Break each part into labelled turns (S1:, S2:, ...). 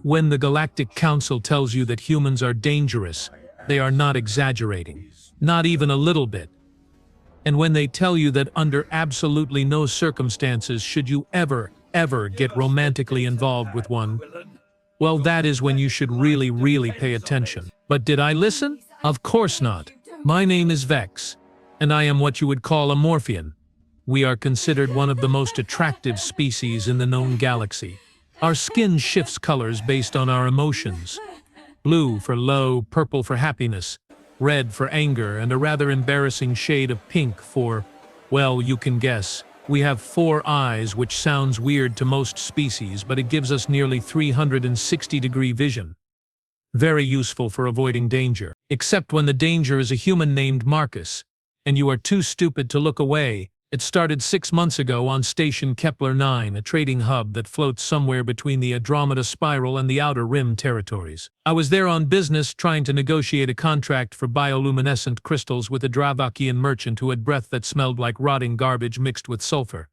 S1: When the Galactic Council tells you that humans are dangerous, they are not exaggerating. Not even a little bit. And when they tell you that under absolutely no circumstances should you ever get romantically involved with one, well, that is when you should really pay attention. But did I listen? Of course not. My name is Vex, and I am what you would call a Morphian. We are considered one of the most attractive species in the known galaxy. Our skin shifts colors based on our emotions. Blue for low, purple for happiness, red for anger, and a rather embarrassing shade of pink for, well, you can guess. We have 4 eyes, which sounds weird to most species, but it gives us nearly 360-degree vision. Very useful for avoiding danger, except when the danger is a human named Marcus, and you are too stupid to look away. It started 6 months ago on Station Kepler 9, a trading hub that floats somewhere between the Andromeda Spiral and the Outer Rim territories. I was there on business trying to negotiate a contract for bioluminescent crystals with a Dravakian merchant who had breath that smelled like rotting garbage mixed with sulfur.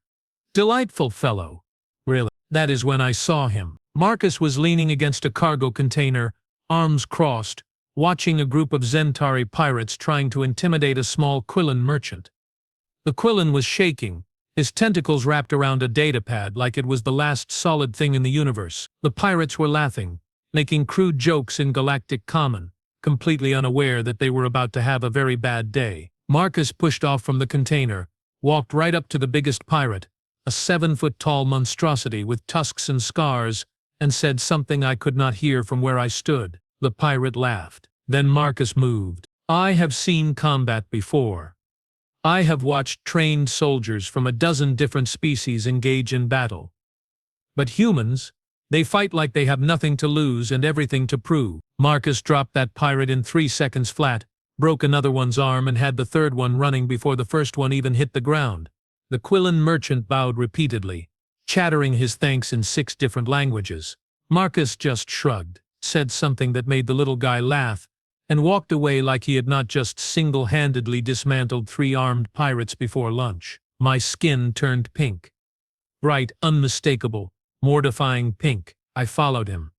S1: Delightful fellow. Really. That is when I saw him. Marcus was leaning against a cargo container, arms crossed, watching a group of Zentari pirates trying to intimidate a small Quillan merchant. The Quillan was shaking, his tentacles wrapped around a datapad like it was the last solid thing in the universe. The pirates were laughing, making crude jokes in Galactic Common, completely unaware that they were about to have a very bad day. Marcus pushed off from the container, walked right up to the biggest pirate, a 7-foot-tall monstrosity with tusks and scars, and said something I could not hear from where I stood. The pirate laughed. Then Marcus moved. I have seen combat before. I have watched trained soldiers from a dozen different species engage in battle. But humans, they fight like they have nothing to lose and everything to prove. Marcus dropped that pirate in 3 seconds flat, broke another one's arm and had the third one running before the first one even hit the ground. The Quillan merchant bowed repeatedly, chattering his thanks in 6 different languages. Marcus just shrugged, said something that made the little guy laugh, and walked away like he had not just single-handedly dismantled 3 armed pirates before lunch. My skin turned pink. Bright, unmistakable, mortifying pink. I followed him.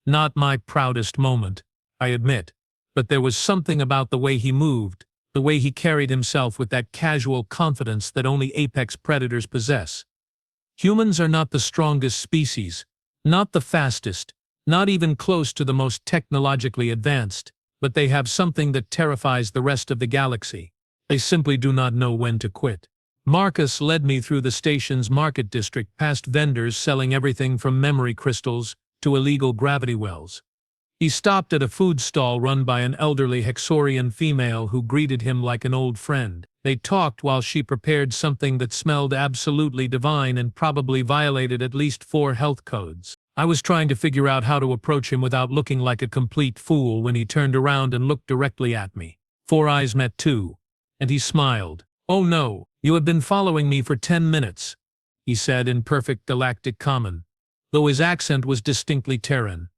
S1: Not my proudest moment, I admit, but there was something about the way he moved, the way he carried himself with that casual confidence that only apex predators possess. Humans are not the strongest species, not the fastest, not even close to the most technologically advanced, but they have something that terrifies the rest of the galaxy. They simply do not know when to quit. Marcus led me through the station's market district past vendors selling everything from memory crystals to illegal gravity wells. He stopped at a food stall run by an elderly Hexorian female who greeted him like an old friend. They talked while she prepared something that smelled absolutely divine and probably violated at least 4 health codes. I was trying to figure out how to approach him without looking like a complete fool when he turned around and looked directly at me. 4 eyes met too, and he smiled. "Oh no, you have been following me for 10 minutes, he said in perfect Galactic Common, though his accent was distinctly Terran.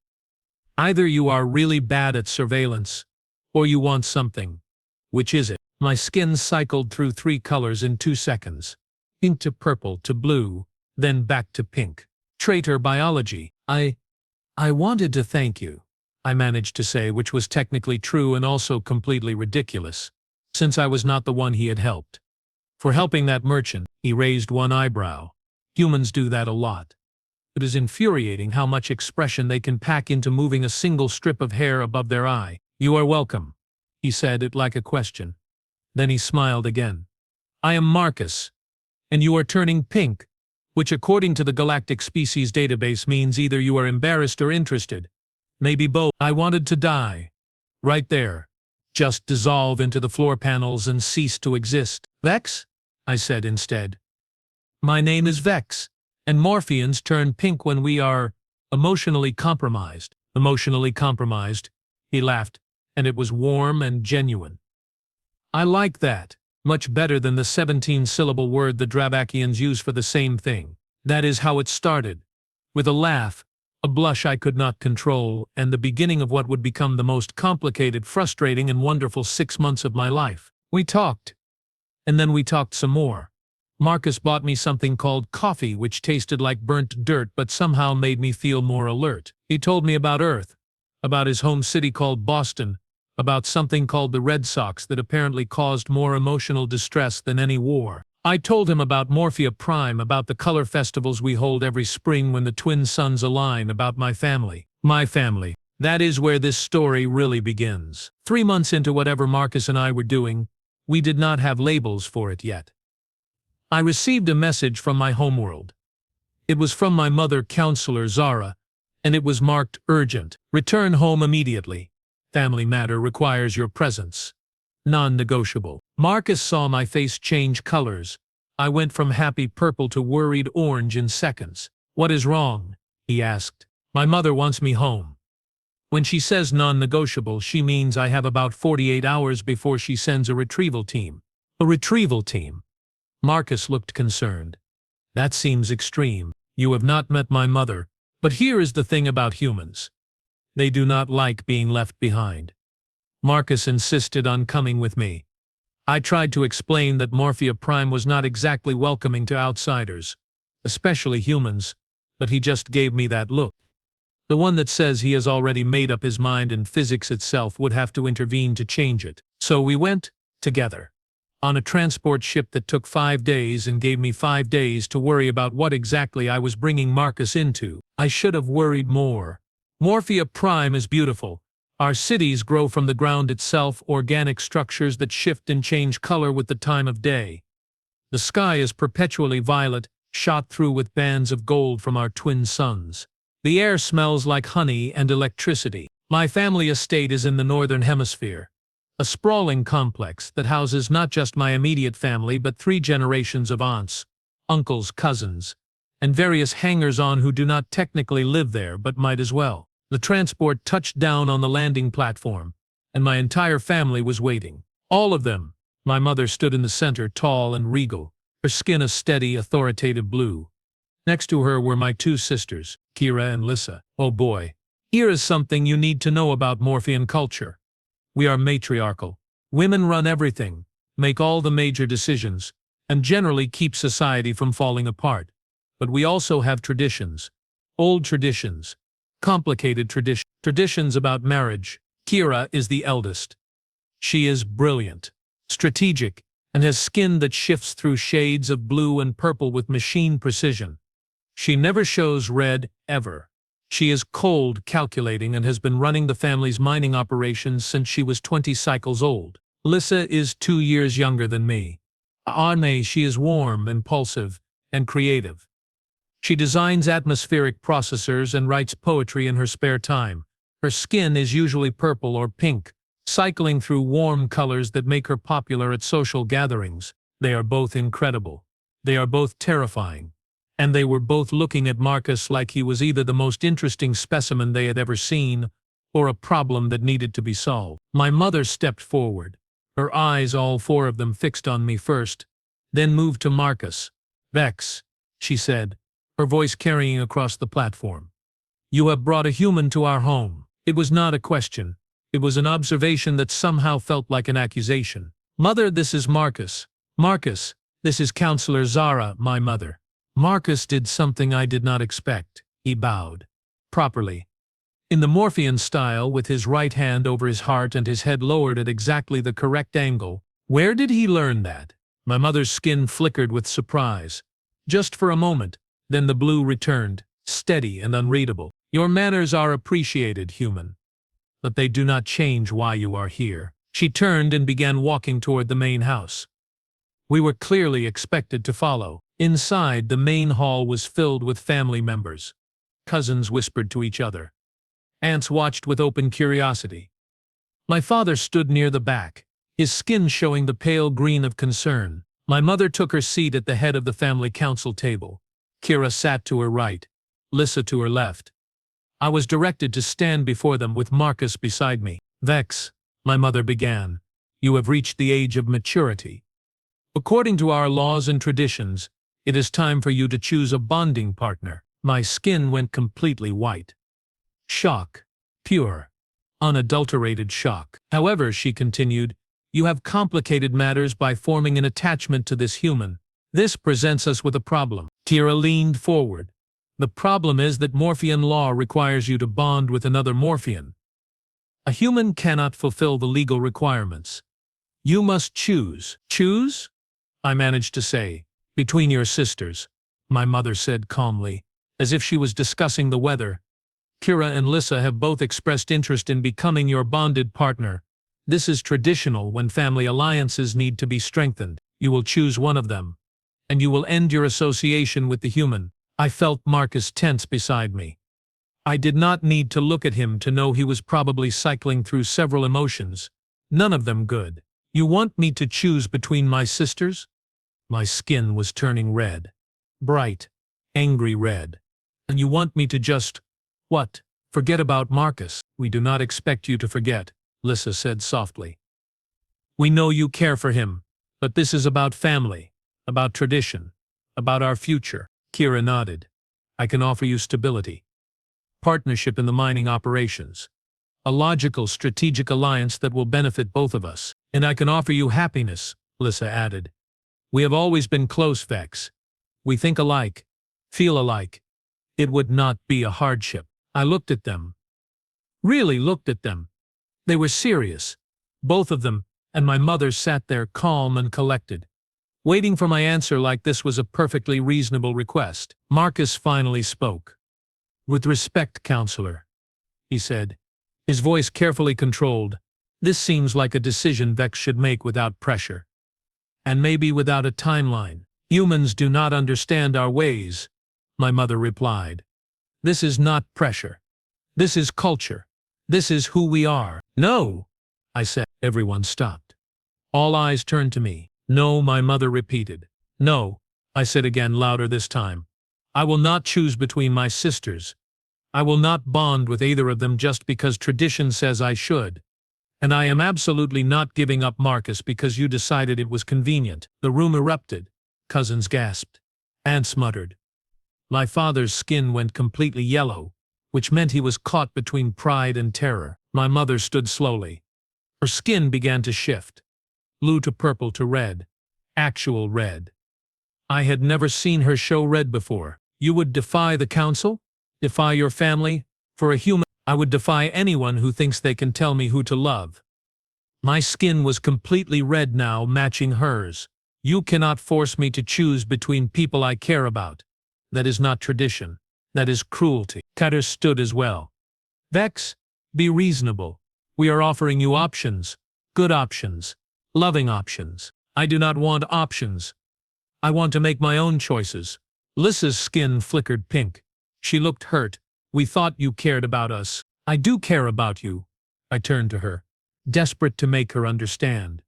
S1: Either you are really bad at surveillance, or you want something. Which is it? My skin cycled through 3 colors in 2 seconds. Pink to purple to blue, then back to pink. Traitor biology. I wanted to thank you, I managed to say, which was technically true and also completely ridiculous, since I was not the one he had helped. For helping that merchant. He raised 1 eyebrow. Humans do that a lot. It is infuriating how much expression they can pack into moving a single strip of hair above their eye. You are welcome, he said it like a question. Then he smiled again. I am Marcus, and you are turning pink, which according to the Galactic Species Database means either you are embarrassed or interested. Maybe both. I wanted to die. Right there. Just dissolve into the floor panels and cease to exist. Vex? I said instead. My name is Vex, and Morphians turn pink when we are emotionally compromised. Emotionally compromised, he laughed, and it was warm and genuine. I like that. Much better than the 17-syllable word the Dravakians use for the same thing. That is how it started. With a laugh, a blush I could not control, and the beginning of what would become the most complicated, frustrating, and wonderful 6 months of my life. We talked. And then we talked some more. Marcus bought me something called coffee, which tasted like burnt dirt but somehow made me feel more alert. He told me about Earth, about his home city called Boston, about something called the Red Sox that apparently caused more emotional distress than any war. I told him about Morphia Prime, about the color festivals we hold every spring when the twin suns align, about my family. My family. That is where this story really begins. 3 months into whatever Marcus and I were doing, we did not have labels for it yet. I received a message from my homeworld. It was from my mother, Councillor Zara, and it was marked urgent. Return home immediately. Family matter requires your presence. Non-negotiable. Marcus saw my face change colors. I went from happy purple to worried orange in seconds. What is wrong? He asked. My mother wants me home. When she says non-negotiable, she means I have about 48 hours before she sends a retrieval team. A retrieval team? Marcus looked concerned. That seems extreme. You have not met my mother, but here is the thing about humans. They do not like being left behind. Marcus insisted on coming with me. I tried to explain that Morphia Prime was not exactly welcoming to outsiders, especially humans, but he just gave me that look. The one that says he has already made up his mind and physics itself would have to intervene to change it. So we went, together, on a transport ship that took 5 days and gave me 5 days to worry about what exactly I was bringing Marcus into. I should have worried more. Morphia Prime is beautiful. Our cities grow from the ground itself, organic structures that shift and change color with the time of day. The sky is perpetually violet, shot through with bands of gold from our twin suns. The air smells like honey and electricity. My family estate is in the northern hemisphere, a sprawling complex that houses not just my immediate family but 3 generations of aunts, uncles, cousins, and various hangers-on who do not technically live there but might as well. The transport touched down on the landing platform, and my entire family was waiting. All of them. My mother stood in the center, tall and regal, her skin a steady, authoritative blue. Next to her were my 2 sisters, Kira and Lyssa. Oh boy. Here is something you need to know about Morphian culture. We are matriarchal. Women run everything, make all the major decisions, and generally keep society from falling apart. But we also have traditions. Old traditions. Complicated traditions about marriage. Kira is the eldest. She is brilliant, strategic, and has skin that shifts through shades of blue and purple with machine precision. She never shows red, ever. She is cold, calculating, and has been running the family's mining operations since she was 20 cycles old. Lyssa is 2 years younger than me. She is warm, impulsive, and creative. She designs atmospheric processors and writes poetry in her spare time. Her skin is usually purple or pink, cycling through warm colors that make her popular at social gatherings. They are both incredible. They are both terrifying. And they were both looking at Marcus like he was either the most interesting specimen they had ever seen or a problem that needed to be solved. My mother stepped forward, her eyes, all 4 of them, fixed on me first, then moved to Marcus. "Vex," she said, her voice carrying across the platform. "You have brought a human to our home." It was not a question. It was an observation that somehow felt like an accusation. "Mother, this is Marcus." "Marcus, this is Councillor Zara, my mother." Marcus did something I did not expect. He bowed. Properly. In the Morphian style, with his right hand over his heart and his head lowered at exactly the correct angle. Where did he learn that? My mother's skin flickered with surprise. Just for a moment. Then the blue returned, steady and unreadable. "Your manners are appreciated, human. But they do not change why you are here." She turned and began walking toward the main house. We were clearly expected to follow. Inside, the main hall was filled with family members. Cousins whispered to each other. Aunts watched with open curiosity. My father stood near the back, his skin showing the pale green of concern. My mother took her seat at the head of the family council table. Kira sat to her right, Lyssa to her left. I was directed to stand before them with Marcus beside me. "Vex," my mother began, "you have reached the age of maturity. According to our laws and traditions, it is time for you to choose a bonding partner." My skin went completely white. Shock. Pure, unadulterated shock. "However," she continued, "you have complicated matters by forming an attachment to this human. This presents us with a problem." Kira leaned forward. The problem is that Morphian law requires you to bond with another Morphian. A human cannot fulfill the legal requirements. You must choose. Choose? I managed to say. Between your sisters, my mother said calmly, as if she was discussing the weather. Kira and Lyssa have both expressed interest in becoming your bonded partner. This is traditional when family alliances need to be strengthened. You will choose one of them, and you will end your association with the human. I felt Marcus tense beside me. I did not need to look at him to know he was probably cycling through several emotions, none of them good. You want me to choose between my sisters? My skin was turning red. Bright, angry red. And you want me to just, what? Forget about Marcus? We do not expect you to forget, Lyssa said softly. We know you care for him, but this is about family, about tradition, about our future. Kira nodded. I can offer you stability. Partnership in the mining operations. A logical, strategic alliance that will benefit both of us. And I can offer you happiness, Lyssa added. We have always been close, Vex. We think alike, feel alike. It would not be a hardship. I looked at them. Really looked at them. They were serious, both of them, and my mother sat there calm and collected, waiting for my answer like this was a perfectly reasonable request. Marcus finally spoke. With respect, Councillor, he said, his voice carefully controlled. This seems like a decision Vex should make without pressure. And maybe without a timeline. Humans do not understand our ways, my mother replied. This is not pressure. This is culture. This is who we are. No, I said. Everyone stopped. All eyes turned to me. No, my mother repeated. No, I said again louder this time. I will not choose between my sisters. I will not bond with either of them just because tradition says I should. And I am absolutely not giving up Marcus because you decided it was convenient. The room erupted. Cousins gasped. Aunts muttered. My father's skin went completely yellow, which meant he was caught between pride and terror. My mother stood slowly. Her skin began to shift. Blue to purple to red. Actual red. I had never seen her show red before. You would defy the council? Defy your family? For a human, I would defy anyone who thinks they can tell me who to love. My skin was completely red now, matching hers. You cannot force me to choose between people I care about. That is not tradition. That is cruelty. Cutter stood as well. Vex, be reasonable. We are offering you options. Good options. Loving options. I do not want options. I want to make my own choices. Lyssa's skin flickered pink. She looked hurt. We thought you cared about us. I do care about you. I turned to her, desperate to make her understand.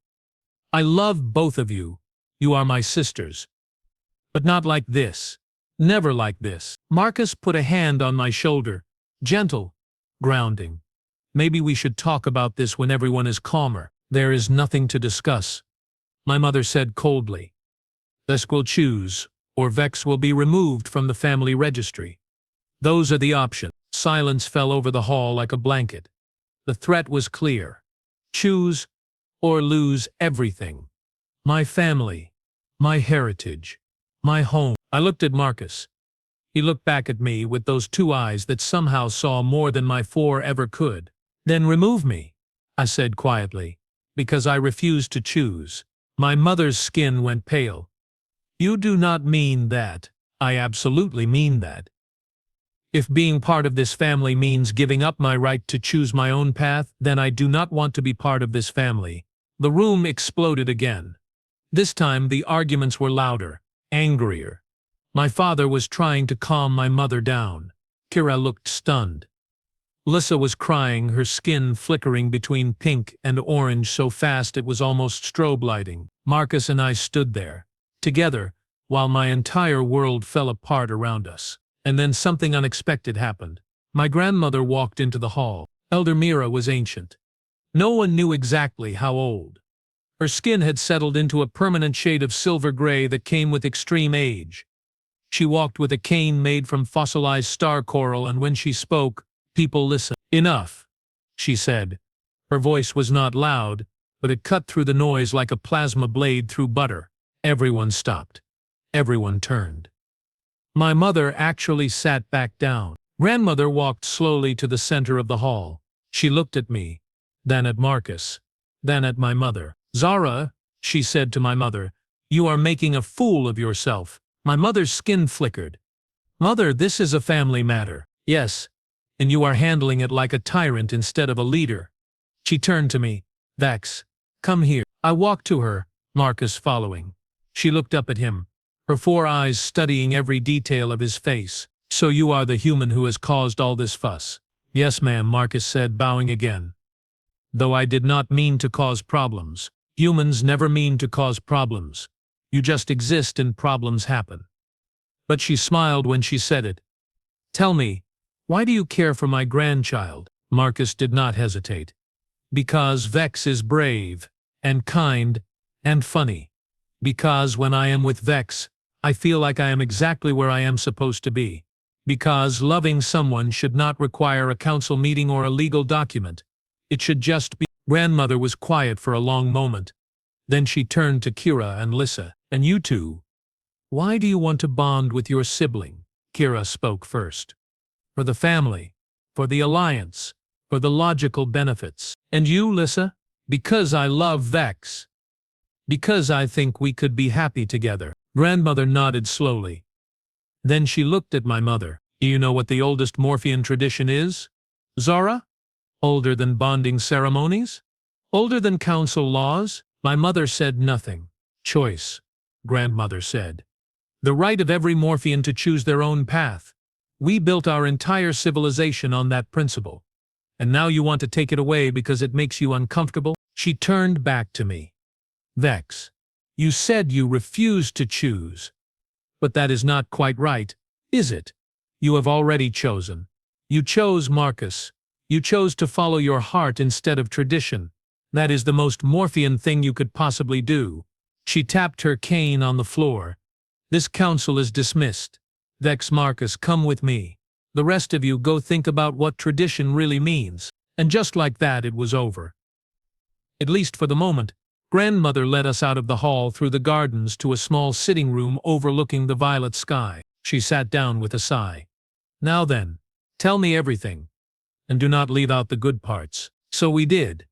S1: I love both of you. You are my sisters. But not like this. Never like this. Marcus put a hand on my shoulder, gentle, grounding. Maybe we should talk about this when everyone is calmer. There is nothing to discuss, my mother said coldly. Vex will choose, or Vex will be removed from the family registry. Those are the options. Silence fell over the hall like a blanket. The threat was clear. Choose or lose everything. My family, my heritage, my home. I looked at Marcus. He looked back at me with those two eyes that somehow saw more than my four ever could. Then remove me, I said quietly, because I refused to choose. My mother's skin went pale. You do not mean that. I absolutely mean that. If being part of this family means giving up my right to choose my own path, then I do not want to be part of this family. The room exploded again. This time the arguments were louder, angrier. My father was trying to calm my mother down. Kira looked stunned. Lyssa was crying, her skin flickering between pink and orange so fast it was almost strobe lighting. Marcus and I stood there, together, while my entire world fell apart around us. And then something unexpected happened. My grandmother walked into the hall. Elder Mira was ancient. No one knew exactly how old. Her skin had settled into a permanent shade of silver gray that came with extreme age. She walked with a cane made from fossilized star coral, and when she spoke, people listened. Enough, she said. Her voice was not loud, but it cut through the noise like a plasma blade through butter. Everyone stopped. Everyone turned. My mother actually sat back down. Grandmother walked slowly to the center of the hall. She looked at me, then at Marcus, then at my mother. Zara, she said to my mother, you are making a fool of yourself. My mother's skin flickered. Mother, this is a family matter. Yes, and you are handling it like a tyrant instead of a leader. She turned to me. Vex, come here. I walked to her, Marcus following. She looked up at him, her 4 eyes studying every detail of his face. So you are the human who has caused all this fuss? Yes, ma'am, Marcus said, bowing again. Though I did not mean to cause problems. Humans never mean to cause problems. You just exist and problems happen. But she smiled when she said it. Tell me, why do you care for my grandchild? Marcus did not hesitate. Because Vex is brave, and kind, and funny. Because when I am with Vex, I feel like I am exactly where I am supposed to be. Because loving someone should not require a council meeting or a legal document. It should just be. Grandmother was quiet for a long moment. Then she turned to Kira and Lyssa. And you two? Why do you want to bond with your sibling? Kira spoke first. For the family. For the alliance. For the logical benefits. And you, Lyssa? Because I love Vex. Because I think we could be happy together. Grandmother nodded slowly. Then she looked at my mother. Do you know what the oldest Morphian tradition is? Zara? Older than bonding ceremonies? Older than council laws? My mother said nothing. Choice, grandmother said. The right of every Morphian to choose their own path. We built our entire civilization on that principle. And now you want to take it away because it makes you uncomfortable? She turned back to me. Vex, you said you refused to choose. But that is not quite right, is it? You have already chosen. You chose Marcus. You chose to follow your heart instead of tradition. That is the most Morphian thing you could possibly do. She tapped her cane on the floor. This council is dismissed. Vex, Marcus, come with me. The rest of you go think about what tradition really means. And just like that, it was over. At least for the moment. Grandmother led us out of the hall through the gardens to a small sitting room overlooking the violet sky. She sat down with a sigh. Now then, tell me everything. And do not leave out the good parts. So we did.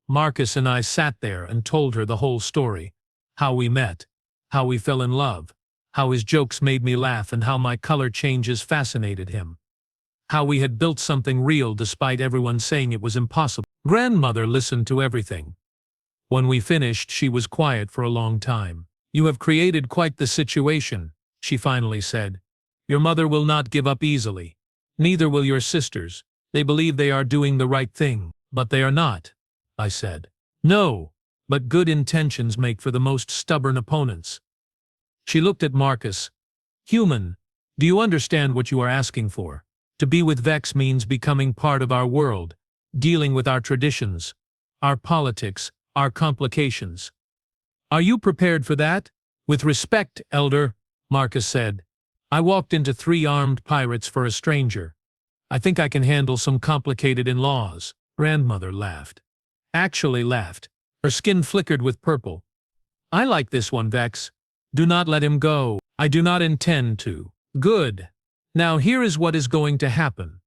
S1: Marcus and I sat there and told her the whole story. How we met. How we fell in love. How his jokes made me laugh and how my color changes fascinated him. How we had built something real despite everyone saying it was impossible. Grandmother listened to everything. When we finished, she was quiet for a long time. You have created quite the situation, she finally said. Your mother will not give up easily. Neither will your sisters. They believe they are doing the right thing. But they are not, I said. No, but good intentions make for the most stubborn opponents. She looked at Marcus. Human, do you understand what you are asking for? To be with Vex means becoming part of our world, dealing with our traditions, our politics, our complications. Are you prepared for that? With respect, Elder, Marcus said. I walked into 3 armed pirates for a stranger. I think I can handle some complicated in-laws. Grandmother laughed. Actually laughed. Her skin flickered with purple. I like this one, Vex. Do not let him go. I do not intend to. Good. Now here is what is going to happen.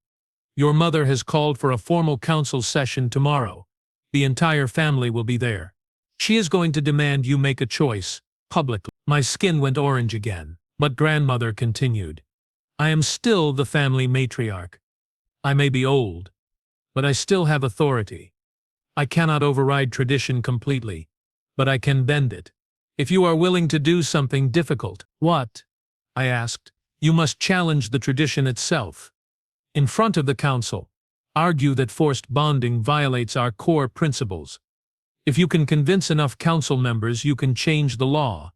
S1: Your mother has called for a formal council session tomorrow. The entire family will be there. She is going to demand you make a choice, publicly. My skin went orange again, but grandmother continued. I am still the family matriarch. I may be old, but I still have authority. I cannot override tradition completely, but I can bend it. If you are willing to do something difficult, what? I asked. You must challenge the tradition itself. In front of the council. Argue that forced bonding violates our core principles. If you can convince enough council members, you can change the law.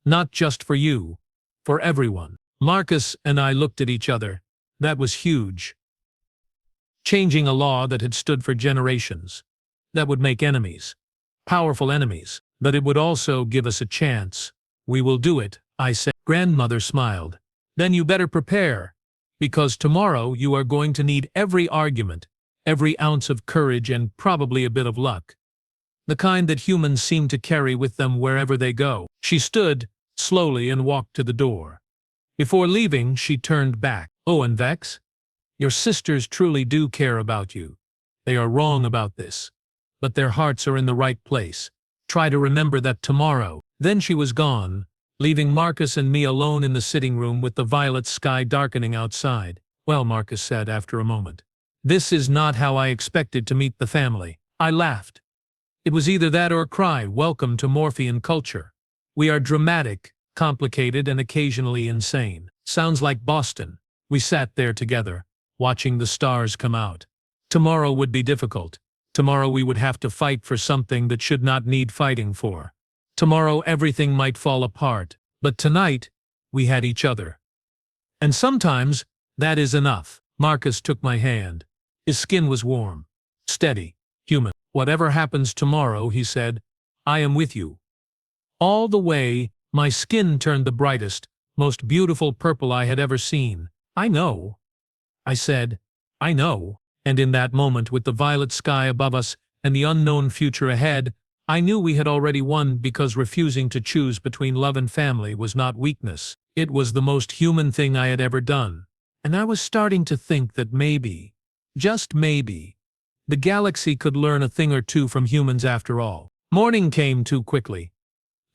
S1: Not just for you, for everyone. Marcus and I looked at each other. That was huge. Changing a law that had stood for generations. That would make enemies. Powerful enemies. But it would also give us a chance. We will do it, I said. Grandmother smiled. Then you better prepare. Because tomorrow you are going to need every argument, every ounce of courage and probably a bit of luck. The kind that humans seem to carry with them wherever they go. She stood, slowly, and walked to the door. Before leaving, she turned back. Oh, and Vex? Your sisters truly do care about you. They are wrong about this, but their hearts are in the right place. Try to remember that tomorrow. Then she was gone, leaving Marcus and me alone in the sitting room with the violet sky darkening outside. Well, Marcus said after a moment, this is not how I expected to meet the family. I laughed. It was either that or cry, welcome to Morphian culture. We are dramatic, complicated, and occasionally insane. Sounds like Boston. We sat there together, watching the stars come out. Tomorrow would be difficult. Tomorrow we would have to fight for something that should not need fighting for. Tomorrow everything might fall apart, but tonight we had each other. And sometimes that is enough. Marcus took my hand. His skin was warm, steady, human. Whatever happens tomorrow, he said, I am with you. All the way, my skin turned the brightest, most beautiful purple I had ever seen. I know. I said, I know. And in that moment, with the violet sky above us and the unknown future ahead, I knew we had already won, because refusing to choose between love and family was not weakness. It was the most human thing I had ever done. And I was starting to think that maybe, just maybe, the galaxy could learn a thing or two from humans after all. Morning came too quickly.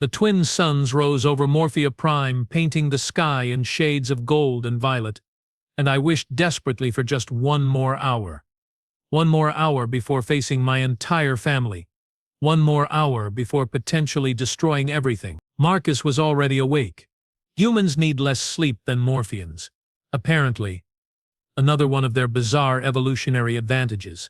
S1: The twin suns rose over Morphia Prime, painting the sky in shades of gold and violet, and I wished desperately for just one more hour. One more hour before facing my entire family. One more hour before potentially destroying everything. Marcus was already awake. Humans need less sleep than Morphians, apparently. Another one of their bizarre evolutionary advantages.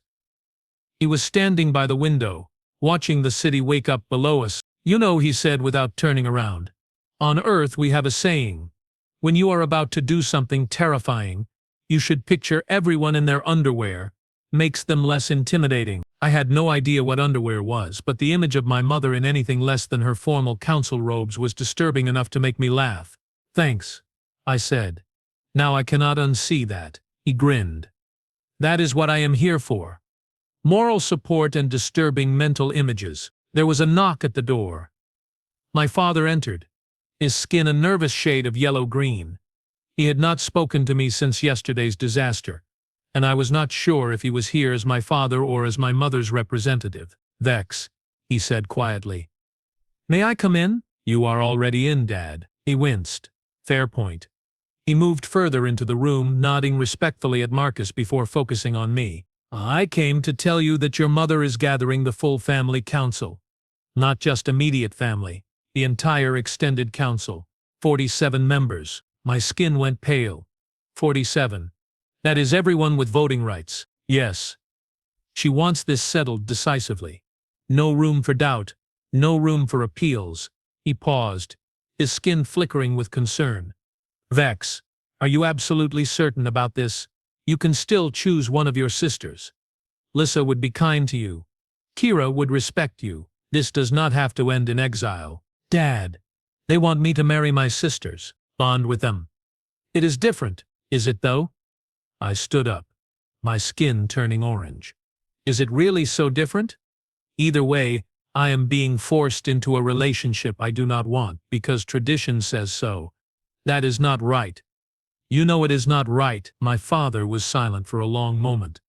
S1: He was standing by the window, watching the city wake up below us. You know, he said without turning around. On Earth we have a saying. When you are about to do something terrifying, you should picture everyone in their underwear. Makes them less intimidating. I had no idea what underwear was, but the image of my mother in anything less than her formal council robes was disturbing enough to make me laugh. Thanks, I said. Now I cannot unsee that. He grinned. That is what I am here for. Moral support and disturbing mental images. There was a knock at the door. My father entered, his skin a nervous shade of yellow-green. He had not spoken to me since yesterday's disaster, and I was not sure if he was here as my father or as my mother's representative. Vex, he said quietly. May I come in? You are already in, Dad. He winced. Fair point. He moved further into the room, nodding respectfully at Marcus before focusing on me. I came to tell you that your mother is gathering the full family council. Not just immediate family, the entire extended council. 47 members. My skin went pale. 47. That is everyone with voting rights. Yes. She wants this settled decisively. No room for doubt. No room for appeals. He paused, his skin flickering with concern. Vex, are you absolutely certain about this? You can still choose one of your sisters. Lyssa would be kind to you. Kira would respect you. This does not have to end in exile. Dad, they want me to marry my sisters, bond with them. It is different, is it though? I stood up, my skin turning orange. Is it really so different? Either way, I am being forced into a relationship I do not want because tradition says so. That is not right. You know it is not right. My father was silent for a long moment.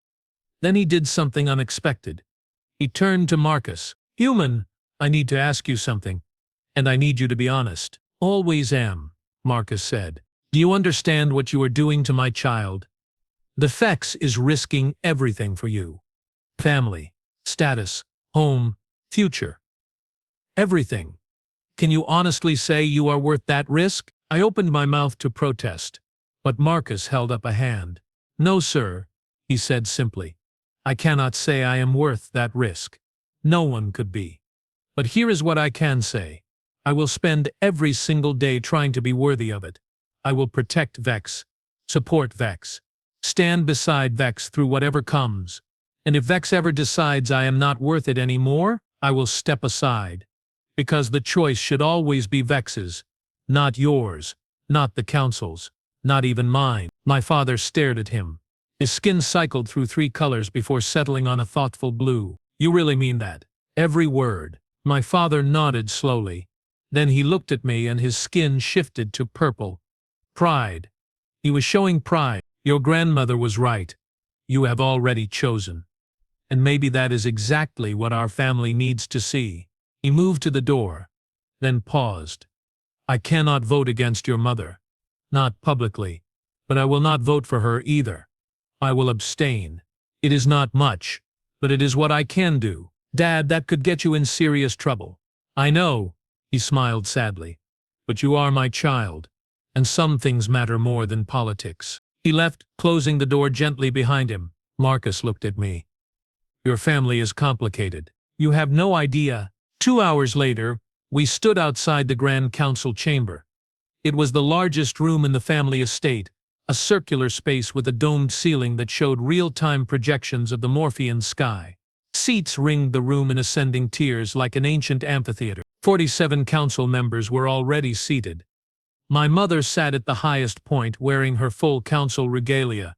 S1: Then he did something unexpected. He turned to Marcus. Human, I need to ask you something, and I need you to be honest. Always am, Marcus said. Do you understand what you are doing to my child? The Vex is risking everything for you. Family, status, home, future. Everything. Can you honestly say you are worth that risk? I opened my mouth to protest, but Marcus held up a hand. No, sir, he said simply. I cannot say I am worth that risk. No one could be. But here is what I can say. I will spend every single day trying to be worthy of it. I will protect Vex, support Vex, stand beside Vex through whatever comes. And if Vex ever decides I am not worth it anymore, I will step aside. Because the choice should always be Vex's, not yours, not the council's, not even mine. My father stared at him. His skin cycled through 3 colors before settling on a thoughtful blue. You really mean that? Every word. My father nodded slowly. Then he looked at me and his skin shifted to purple. Pride. He was showing pride. Your grandmother was right. You have already chosen. And maybe that is exactly what our family needs to see. He moved to the door, then paused. I cannot vote against your mother. Not publicly. But I will not vote for her either. I will abstain. It is not much, but it is what I can do. Dad, that could get you in serious trouble. I know, he smiled sadly. But you are my child, and some things matter more than politics. He left, closing the door gently behind him. Marcus looked at me. Your family is complicated. You have no idea. 2 hours later, we stood outside the Grand Council chamber. It was the largest room in the family estate, a circular space with a domed ceiling that showed real-time projections of the Morphian sky. Seats ringed the room in ascending tiers like an ancient amphitheater. 47 council members were already seated. My mother sat at the highest point, wearing her full council regalia.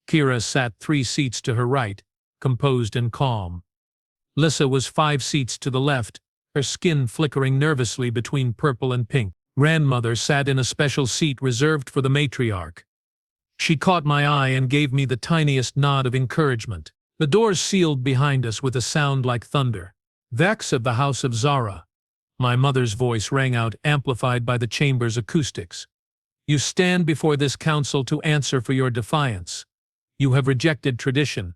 S1: Kira sat 3 seats to her right, composed and calm. Lyssa was 5 seats to the left, her skin flickering nervously between purple and pink. Grandmother sat in a special seat reserved for the matriarch. She caught my eye and gave me the tiniest nod of encouragement. The doors sealed behind us with a sound like thunder. Vex of the House of Zara. My mother's voice rang out, amplified by the chamber's acoustics. You stand before this council to answer for your defiance. You have rejected tradition.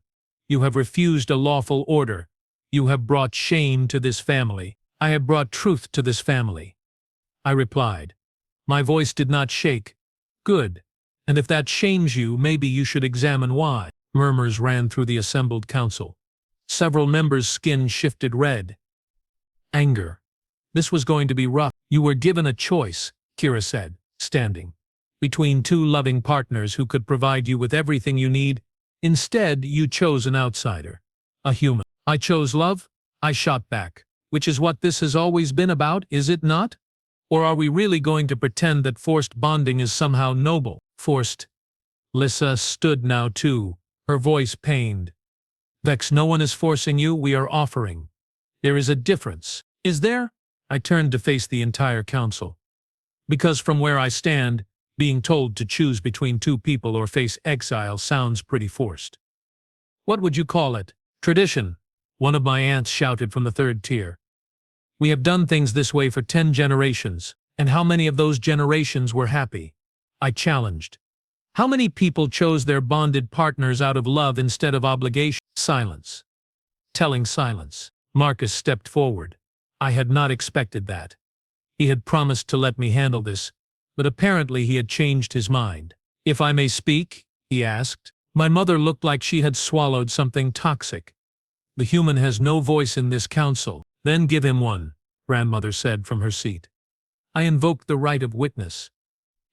S1: You have refused a lawful order. You have brought shame to this family. I have brought truth to this family. I replied. My voice did not shake. Good. And if that shames you, maybe you should examine why. Murmurs ran through the assembled council. Several members' skin shifted red. Anger. This was going to be rough. You were given a choice, Kira said, standing, between 2 loving partners who could provide you with everything you need. Instead, you chose an outsider, a human. I chose love, I shot back. Which is what this has always been about, is it not? Or are we really going to pretend that forced bonding is somehow noble? Forced. Lyssa stood now too, her voice pained. Vex, no one is forcing you, we are offering. There is a difference. Is there? I turned to face the entire council. Because from where I stand, being told to choose between 2 people or face exile sounds pretty forced. What would you call it? Tradition, one of my aunts shouted from the 3rd tier. We have done things this way for 10 generations, and how many of those generations were happy? I challenged. How many people chose their bonded partners out of love instead of obligation? Silence. Telling silence. Marcus stepped forward. I had not expected that. He had promised to let me handle this, but apparently he had changed his mind. If I may speak, he asked. My mother looked like she had swallowed something toxic. The human has no voice in this council. Then give him one, grandmother said from her seat. I invoked the right of witness.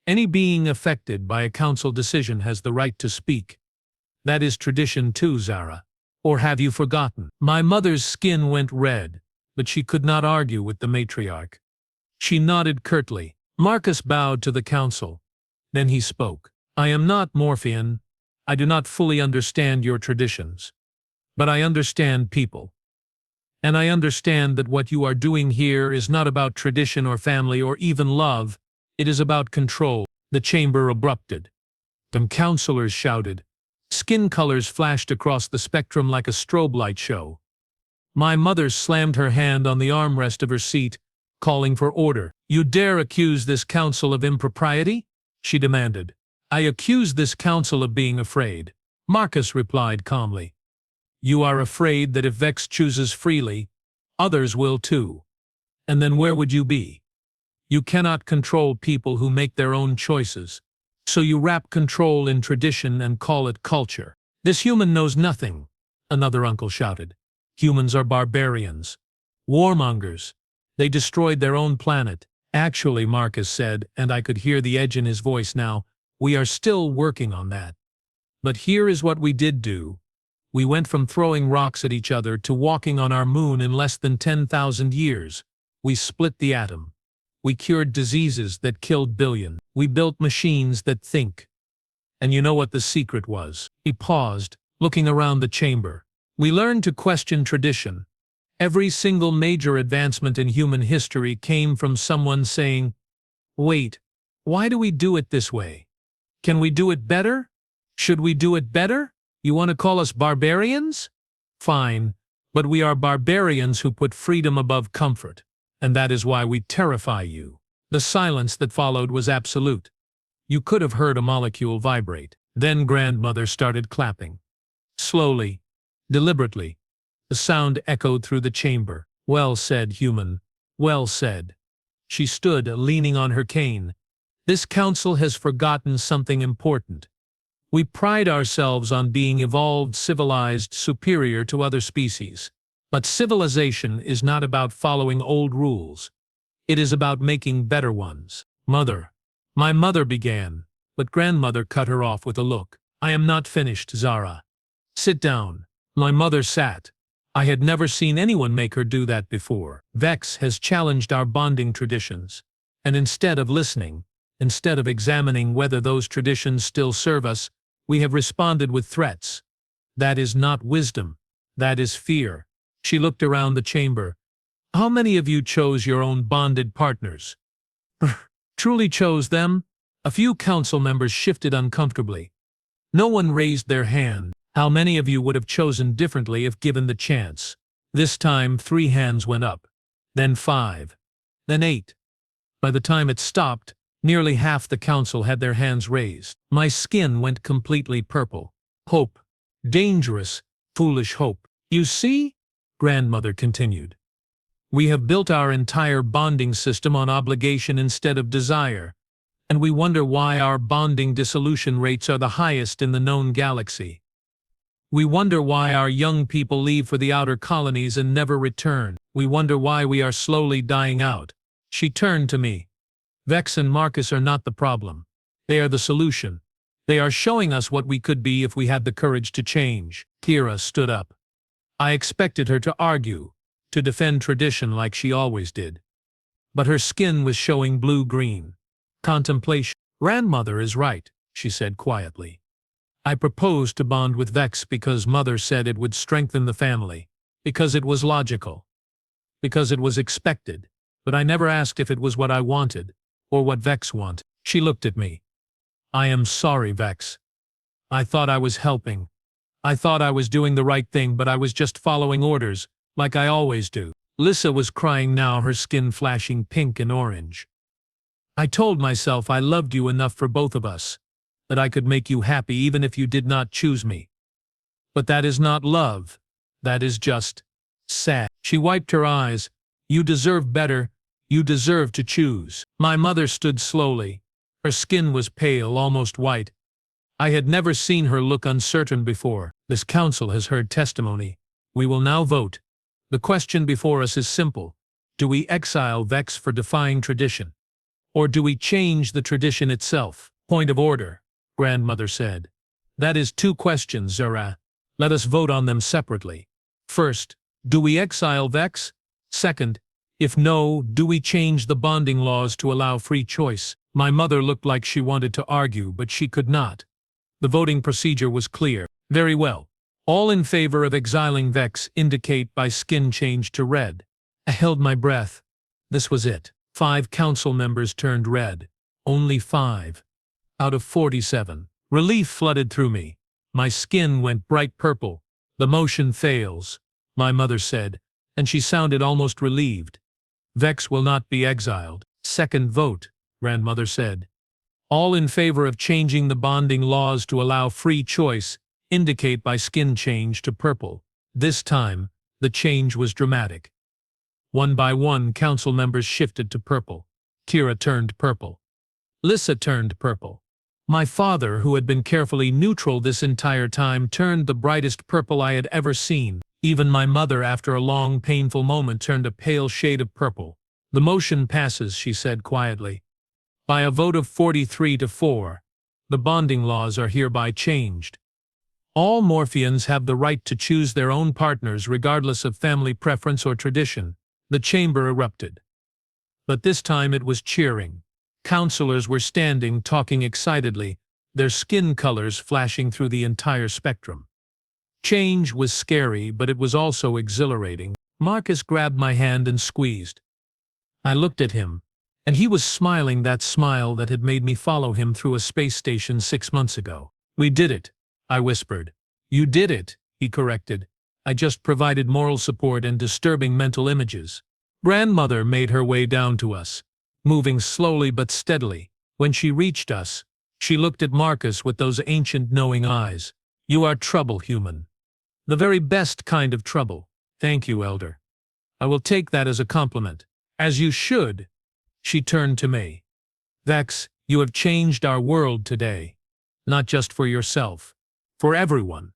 S1: Any being affected by a council decision has the right to speak. That is tradition too, Zara. Or have you forgotten? My mother's skin went red, but she could not argue with the matriarch. She nodded curtly. Marcus bowed to the council. Then he spoke. I am not Morphian. I do not fully understand your traditions. But I understand people. And I understand that what you are doing here is not about tradition or family or even love. It is about control. The chamber erupted. Some councillors shouted. Skin colors flashed across the spectrum like a strobe light show. My mother slammed her hand on the armrest of her seat, calling for order. You dare accuse this council of impropriety? She demanded. I accuse this council of being afraid. Marcus replied calmly. You are afraid that if Vex chooses freely, others will too. And then where would you be? You cannot control people who make their own choices. So you wrap control in tradition and call it culture. This human knows nothing, another uncle shouted. Humans are barbarians. Warmongers. They destroyed their own planet. Actually, Marcus said, and I could hear the edge in his voice now, we are still working on that. But here is what we did do. We went from throwing rocks at each other to walking on our moon in less than 10,000 years. We split the atom. We cured diseases that killed billions. We built machines that think. And you know what the secret was? He paused, looking around the chamber. We learned to question tradition. Every single major advancement in human history came from someone saying, wait, Why do we do it this way? Can we do it better? Should we do it better? You want to call us barbarians? Fine, but we are barbarians who put freedom above comfort, and that is why we terrify you. The silence that followed was absolute. You could have heard a molecule vibrate. Then grandmother started clapping. Slowly, deliberately, the sound echoed through the chamber. Well said, human. Well said. She stood, leaning on her cane. This council has forgotten something important. We pride ourselves on being evolved, civilized, superior to other species. But civilization is not about following old rules. It is about making better ones. Mother. My mother began, but grandmother cut her off with a look. I am not finished, Zara. Sit down. My mother sat. I had never seen anyone make her do that before. Vex has challenged our bonding traditions. And instead of listening, instead of examining whether those traditions still serve us, we have responded with threats. That is not wisdom. That is fear. She looked around the chamber. How many of you chose your own bonded partners? Truly chose them? A few council members shifted uncomfortably. No one raised their hand. How many of you would have chosen differently if given the chance? This time 3 hands went up, then 5, then 8. By the time it stopped, nearly half the council had their hands raised. My skin went completely purple. Hope. Dangerous, foolish hope. You see? Grandmother continued. We have built our entire bonding system on obligation instead of desire, and we wonder why our bonding dissolution rates are the highest in the known galaxy. We wonder why our young people leave for the outer colonies and never return. We wonder why we are slowly dying out. She turned to me. Vex and Marcus are not the problem. They are the solution. They are showing us what we could be if we had the courage to change. Kira stood up. I expected her to argue, to defend tradition like she always did. But her skin was showing blue-green. Contemplation. Grandmother is right, she said quietly. I proposed to bond with Vex because Mother said it would strengthen the family, because it was logical, because it was expected, but I never asked if it was what I wanted, or what Vex wanted. She looked at me. I am sorry, Vex. I thought I was helping. I thought I was doing the right thing, but I was just following orders, like I always do. Lyssa was crying now, her skin flashing pink and orange. I told myself I loved you enough for both of us, that I could make you happy even if you did not choose me. But that is not love. That is just sad. She wiped her eyes. You deserve better. You deserve to choose. My mother stood slowly. Her skin was pale, almost white. I had never seen her look uncertain before. This council has heard testimony. We will now vote. The question before us is simple. Do we exile Vex for defying tradition? Or do we change the tradition itself? Point of order, Grandmother said. That is 2 questions, Zara. Let us vote on them separately. First, do we exile Vex? Second, if no, do we change the bonding laws to allow free choice? My mother looked like she wanted to argue, but she could not. The voting procedure was clear. Very well. All in favor of exiling Vex indicate by skin change to red. I held my breath. This was it. 5 council members turned red. Only 5. Out of 47. Relief flooded through me. My skin went bright purple. The motion fails, my mother said, and she sounded almost relieved. Vex will not be exiled. Second vote, Grandmother said. All in favor of changing the bonding laws to allow free choice indicate by skin change to purple. This time, the change was dramatic. One by one, council members shifted to purple. Kira turned purple. Lyssa turned purple. My father, who had been carefully neutral this entire time, turned the brightest purple I had ever seen. Even my mother, after a long, painful moment, turned a pale shade of purple. The motion passes, she said quietly. By a vote of 43-4, the bonding laws are hereby changed. All Morphians have the right to choose their own partners regardless of family preference or tradition. The chamber erupted. But this time it was cheering. Councillors were standing, talking excitedly, their skin colors flashing through the entire spectrum. Change was scary, but it was also exhilarating. Marcus grabbed my hand and squeezed. I looked at him. And he was smiling that smile that had made me follow him through a space station 6 months ago. "We did it," I whispered. "You did it," he corrected. "I just provided moral support and disturbing mental images." Grandmother made her way down to us, moving slowly but steadily. When she reached us, she looked at Marcus with those ancient knowing eyes. "You are trouble, human. The very best kind of trouble." "Thank you, Elder. I will take that as a compliment." "As you should." She turned to me. "Vex, you have changed our world today. Not just for yourself. For everyone.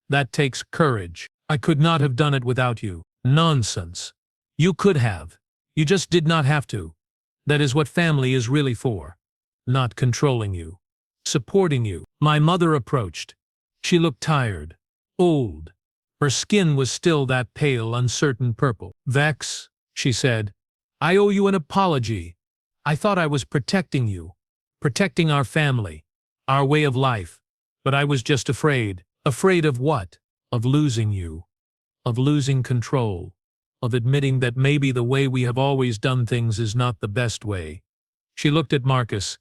S1: That takes courage. I could not have done it without you." "Nonsense. You could have. You just did not have to. That is what family is really for. Not controlling you. Supporting you." My mother approached. She looked tired. Old. Her skin was still that pale, uncertain purple. "Vex," she said, "I owe you an apology. I thought I was protecting you. Protecting our family. Our way of life. But I was just afraid." "Afraid of what?" "Of losing you. Of losing control. Of admitting that maybe the way we have always done things is not the best way." She looked at Marcus.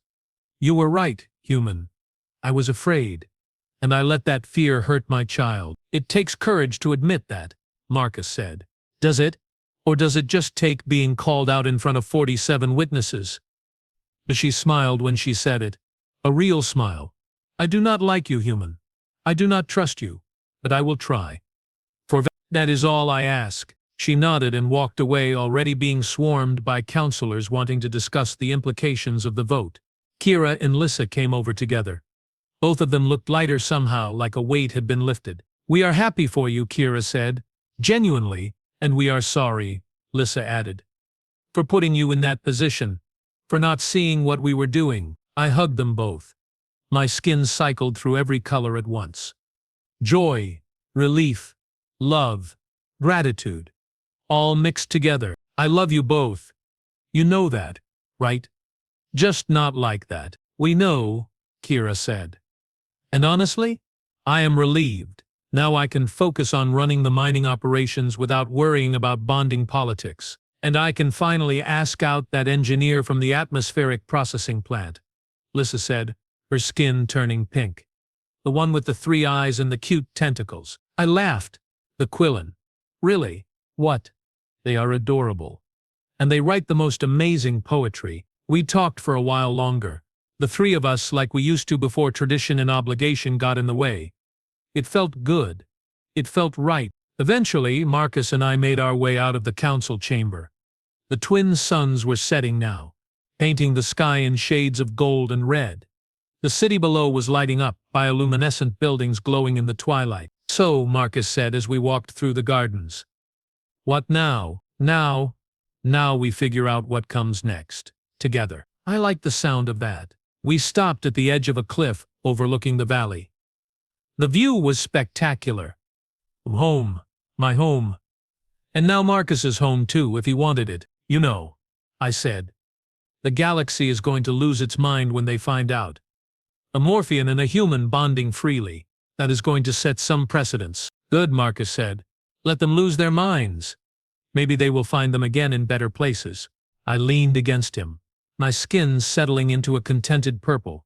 S1: "You were right, human. I was afraid. And I let that fear hurt my child." "It takes courage to admit that," Marcus said. "Does it? Or does it just take being called out in front of 47 witnesses?" But she smiled when she said it. A real smile. "I do not like you, human. I do not trust you. But I will try. That is all I ask." She nodded and walked away, already being swarmed by councillors wanting to discuss the implications of the vote. Kira and Lyssa came over together. Both of them looked lighter somehow, like a weight had been lifted. "We are happy for you," Kira said. "Genuinely, and we are sorry," Lyssa added. "For putting you in that position. For not seeing what we were doing." I hugged them both. My skin cycled through every color at once. Joy, relief, love, gratitude. All mixed together. "I love you both. You know that, right? Just not like that." "We know," Kira said. "And honestly, I am relieved. Now I can focus on running the mining operations without worrying about bonding politics. And I can finally ask out that engineer from the atmospheric processing plant," Lyssa said, her skin turning pink. "The one with the 3 eyes and the cute tentacles." I laughed. "The Quillen. Really? What?" "They are adorable. And they write the most amazing poetry." We talked for a while longer. The 3 of us like we used to before tradition and obligation got in the way. It felt good. It felt right. Eventually, Marcus and I made our way out of the council chamber. The twin suns were setting now, painting the sky in shades of gold and red. The city below was lighting up, bioluminescent buildings glowing in the twilight. "So," Marcus said as we walked through the gardens. "What now?" Now we figure out what comes next. Together." I like the sound of that. We stopped at the edge of a cliff overlooking the valley. The view was spectacular. Home. My home. And now Marcus's home too, if he wanted it. "You know," I said. "The galaxy is going to lose its mind when they find out. A Morphian and a human bonding freely. That is going to set some precedents." "Good," Marcus said. "Let them lose their minds. Maybe they will find them again in better places." I leaned against him, my skin settling into a contented purple.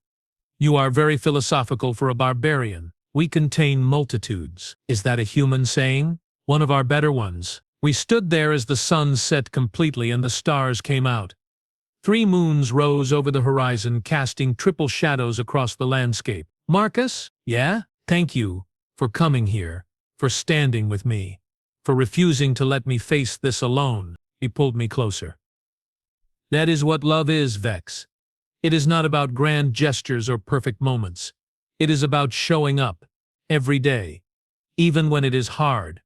S1: "You are very philosophical for a barbarian. We contain multitudes." "Is that a human saying?" "One of our better ones." We stood there as the sun set completely and the stars came out. 3 moons rose over the horizon, casting triple shadows across the landscape. "Marcus?" "Yeah?" "Thank you for coming here, for standing with me, for refusing to let me face this alone." He pulled me closer. "That is what love is, Vex. It is not about grand gestures or perfect moments. It is about showing up, every day, even when it is hard.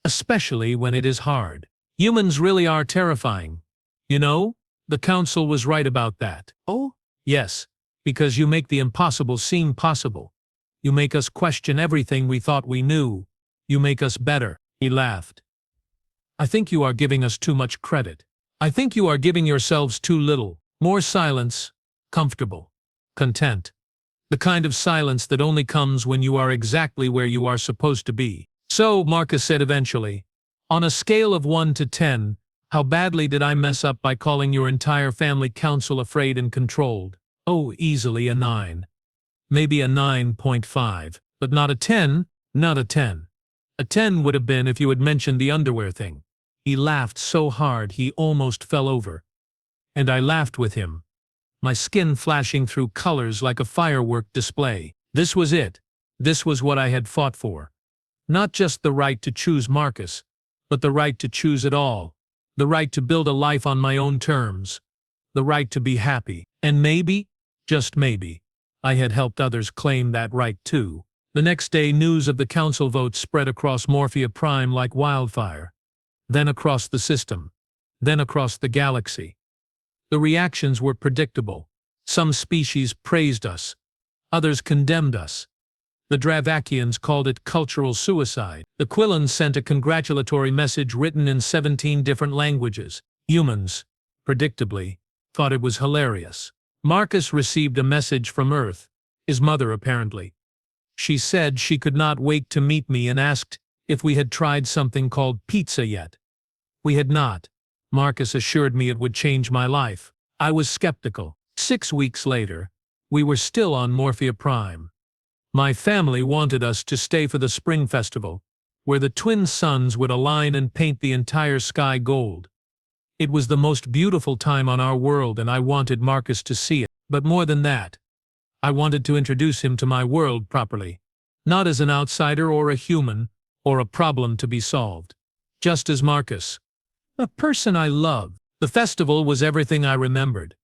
S1: Especially when it is hard. Humans really are terrifying. You know, the council was right about that." "Oh?" "Yes, because you make the impossible seem possible. You make us question everything we thought we knew. You make us better." He laughed. "I think you are giving us too much credit. I think you are giving yourselves too little. More silence, comfortable, content. The kind of silence that only comes when you are exactly where you are supposed to be." "So," Marcus said eventually, "on a scale of 1 to 10, How badly did I mess up by calling your entire family council afraid and controlled? Oh, easily a 9. Maybe a 9.5, but not a 10, not a 10. A 10 would have been if you had mentioned the underwear thing. He laughed so hard he almost fell over. And I laughed with him, my skin flashing through colors like a firework display. This was it. This was what I had fought for. Not just the right to choose Marcus, but the right to choose it all. The right to build a life on my own terms. The right to be happy. And maybe, just maybe, I had helped others claim that right too. The next day, news of the council vote spread across Morphia Prime like wildfire. Then across the system. Then across the galaxy. The reactions were predictable. Some species praised us. Others condemned us. The Dravakians called it cultural suicide. The Quillans sent a congratulatory message written in 17 different languages. Humans, predictably, thought it was hilarious. Marcus received a message from Earth, his mother apparently. She said she could not wait to meet me and asked if we had tried something called pizza yet. We had not. Marcus assured me it would change my life. I was skeptical. 6 weeks later, we were still on Morphia Prime. My family wanted us to stay for the spring festival, where the twin suns would align and paint the entire sky gold. It was the most beautiful time on our world and I wanted Marcus to see it. But more than that, I wanted to introduce him to my world properly. Not as an outsider or a human, or a problem to be solved. Just as Marcus. A person I loved. The festival was everything I remembered.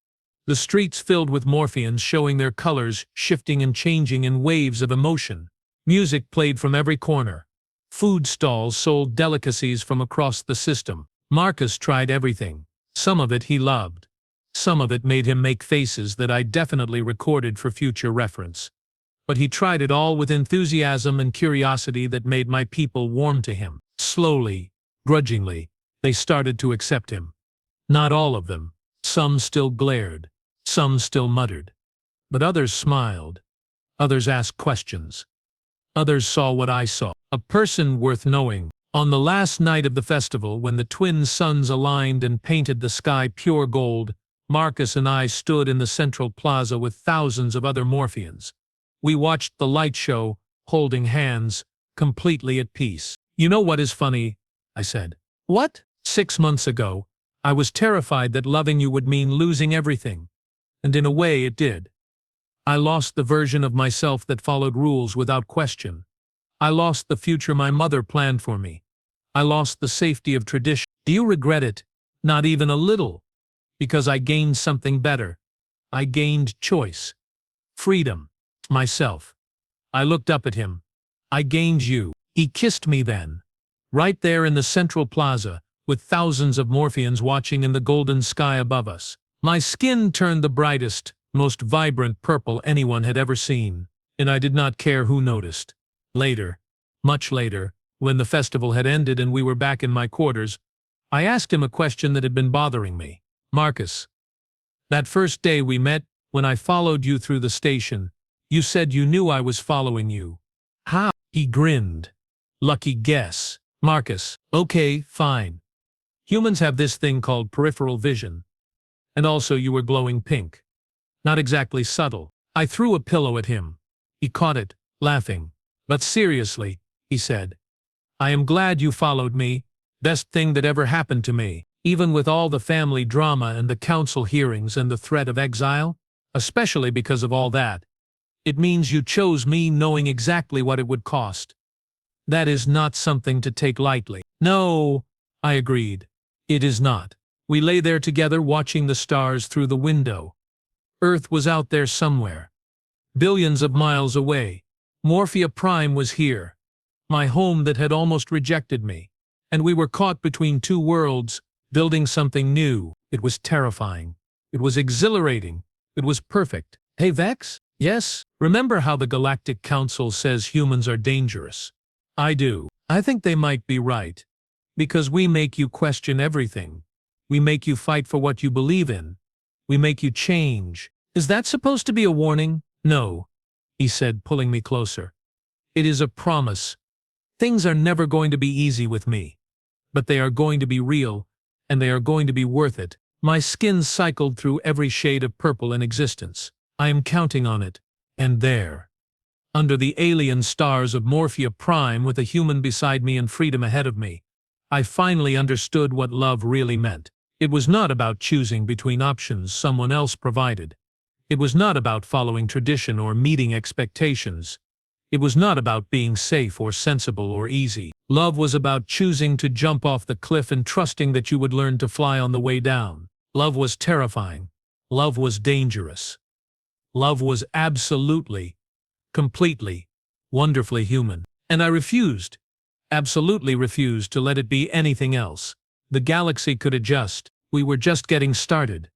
S1: The streets filled with Morphians showing their colors, shifting and changing in waves of emotion. Music played from every corner. Food stalls sold delicacies from across the system. Marcus tried everything. Some of it he loved. Some of it made him make faces that I definitely recorded for future reference. But he tried it all with enthusiasm and curiosity that made my people warm to him. Slowly, grudgingly, they started to accept him. Not all of them. Some still glared. Some still muttered. But others smiled. Others asked questions. Others saw what I saw. A person worth knowing. On the last night of the festival, when the twin suns aligned and painted the sky pure gold, Marcus and I stood in the central plaza with thousands of other Morphians. We watched the light show, holding hands, completely at peace. You know what is funny? I said. What? 6 months ago, I was terrified that loving you would mean losing everything. And in a way it did. I lost the version of myself that followed rules without question. I lost the future my mother planned for me. I lost the safety of tradition. Do you regret it? Not even a little. Because I gained something better. I gained choice. Freedom. Myself. I looked up at him. I gained you. He kissed me then. Right there in the central plaza, with thousands of Morphians watching in the golden sky above us. My skin turned the brightest, most vibrant purple anyone had ever seen, and I did not care who noticed. Later, much later, when the festival had ended and we were back in my quarters, I asked him a question that had been bothering me. Marcus, that first day we met, when I followed you through the station, you said you knew I was following you. How? He grinned. Lucky guess. Marcus, okay, fine. Humans have this thing called peripheral vision. And also you were glowing pink. Not exactly subtle. I threw a pillow at him. He caught it, laughing. But seriously, he said. I am glad you followed me. Best thing that ever happened to me. Even with all the family drama and the council hearings and the threat of exile, especially because of all that, it means you chose me knowing exactly what it would cost. That is not something to take lightly. No, I agreed. It is not. We lay there together watching the stars through the window. Earth was out there somewhere. Billions of miles away. Morphia Prime was here. My home that had almost rejected me. And we were caught between two worlds, building something new. It was terrifying. It was exhilarating. It was perfect. Hey Vex? Yes? Remember how the Galactic Council says humans are dangerous? I do. I think they might be right. Because we make you question everything. We make you fight for what you believe in. We make you change. Is that supposed to be a warning? No, he said, pulling me closer. It is a promise. Things are never going to be easy with me. But they are going to be real, and they are going to be worth it. My skin cycled through every shade of purple in existence. I am counting on it. And there, under the alien stars of Morphia Prime with a human beside me and freedom ahead of me, I finally understood what love really meant. It was not about choosing between options someone else provided. It was not about following tradition or meeting expectations. It was not about being safe or sensible or easy. Love was about choosing to jump off the cliff and trusting that you would learn to fly on the way down. Love was terrifying. Love was dangerous. Love was absolutely, completely, wonderfully human. And I refused, absolutely refused to let it be anything else. The galaxy could adjust. We were just getting started.